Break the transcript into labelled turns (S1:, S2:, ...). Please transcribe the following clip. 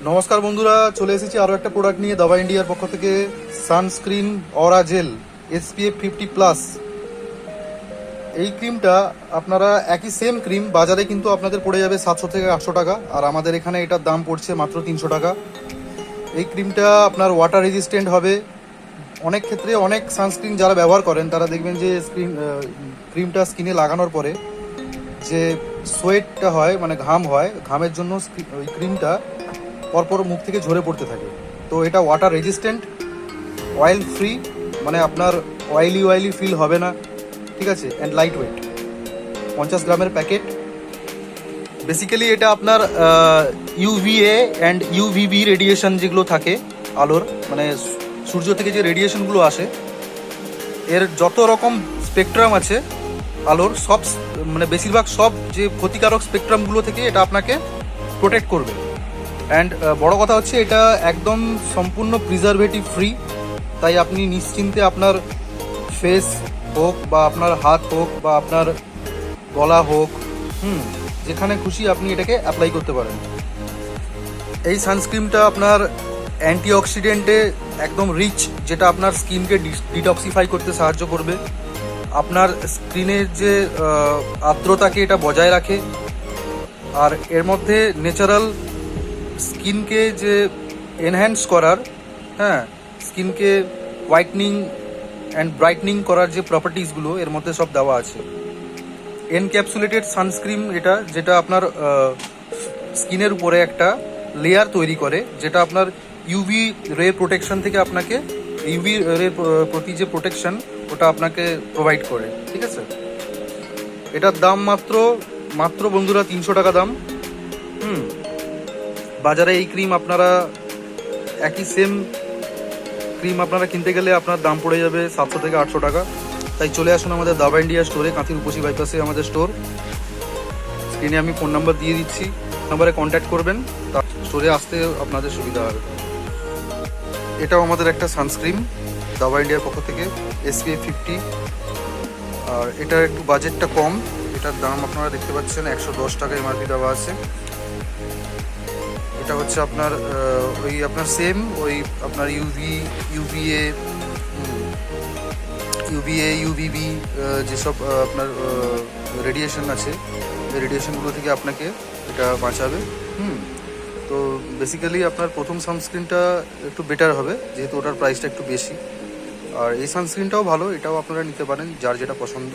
S1: নমস্কার বন্ধুরা, চলে এসেছি আরও একটা প্রোডাক্ট নিয়ে দাবা ইন্ডিয়ার পক্ষ থেকে। সানস্ক্রিন অরা জেল SPF 50+। এই ক্রিমটা আপনারা একই সেম ক্রিম বাজারে কিন্তু আপনাদের পড়ে যাবে 700 থেকে 800 টাকা, আর আমাদের এখানে এটার দাম পড়ছে মাত্র 300 টাকা। এই ক্রিমটা আপনার ওয়াটার রেজিস্ট্যান্ট হবে। অনেক ক্ষেত্রে অনেক সানস্ক্রিন যারা ব্যবহার করেন তারা দেখবেন যে ক্রিমটা স্কিনে লাগানোর পরে যে সোয়েটটা হয়, মানে ঘাম হয়, ঘামের জন্য ওই ক্রিমটা পরপর মুখ থেকে ঝরে পড়তে থাকে। তো এটা ওয়াটার রেজিস্ট্যান্ট, অয়েল ফ্রি, মানে আপনার অয়েলি ফিল হবে না, ঠিক আছে, অ্যান্ড লাইট ওয়েট। 50 গ্রামের প্যাকেট। বেসিক্যালি এটা আপনার UVA অ্যান্ড UVB রেডিয়েশন যেগুলো থাকে আলোর, মানে সূর্য থেকে যে রেডিয়েশনগুলো আসে, এর যত রকম স্পেকট্রাম আছে আলোর, সব মানে বেশিরভাগ সব যে ক্ষতিকারক স্পেকট্রামগুলো থেকে এটা আপনাকে প্রোটেক্ট করবে। অ্যান্ড বড় কথা হচ্ছে এটা একদম সম্পূর্ণ প্রিজারভেটিভ ফ্রি, তাই আপনি নিশ্চিন্তে আপনার ফেস হোক বা আপনার হাত হোক বা আপনার গলা হোক, যেখানে খুশি আপনি এটাকে অ্যাপ্লাই করতে পারেন। এই সানস্ক্রিনটা আপনার অ্যান্টিঅক্সিডেন্টে একদম রিচ, যেটা আপনার স্কিনকে ডিটক্সিফাই করতে সাহায্য করবে। আপনার স্কিনের যে আর্দ্রতাকে এটা বজায় রাখে, আর এর মধ্যে ন্যাচারাল স্কিনকে যে এনহ্যান্স করার, স্কিনকে হোয়াইটনিং অ্যান্ড ব্রাইটনিং করার যে প্রপার্টিসগুলো এর মধ্যে সব দেওয়া আছে। এনক্যাপসুলেটেড সানস্ক্রিন এটা, যেটা আপনার স্কিনের উপরে একটা লেয়ার তৈরি করে, যেটা আপনার ইউভি রে প্রোটেকশন থেকে আপনাকে, ইউভি রে প্রতি যে প্রোটেকশন ওটা আপনাকে প্রোভাইড করে, ঠিক আছে। এটার দাম মাত্র বন্ধুরা 300 টাকা দাম। বাজারে এই ক্রিম আপনারা একই সেম ক্রিম আপনারা কিনতে গেলে আপনার দাম পড়ে যাবে 700 থেকে 800 টাকা। তাই চলে আসুন আমাদের দাবা ইন্ডিয়া স্টোরে, কাঁথি রূপসী বাইপাসে আমাদের স্টোর। স্ক্রিনে আমি ফোন নাম্বার দিয়ে দিচ্ছি, নাম্বারে কন্ট্যাক্ট করবেন, তার স্টোরে আসতে আপনাদের সুবিধা হবে। এটাও আমাদের একটা সানস্ক্রিন দাবা ইন্ডিয়ার পক্ষ থেকে, SPF 50, আর এটার একটু বাজেটটা কম। এটার দাম আপনারা দেখতে পাচ্ছেন 110 টাকা MRP দেওয়া আছে। এটা হচ্ছে আপনার ওই আপনার সেম ওই আপনার UVA UVB যেসব আপনার রেডিয়েশন আছে, এই রেডিয়েশনগুলো থেকে আপনাকে এটা বাঁচাবে। তো বেসিক্যালি আপনার প্রথম সানস্ক্রিনটা একটু বেটার হবে, যেহেতু ওটার প্রাইসটা একটু বেশি। আর এই সানস্ক্রিনটাও ভালো, এটাও আপনারা নিতে পারেন যার যেটা পছন্দ।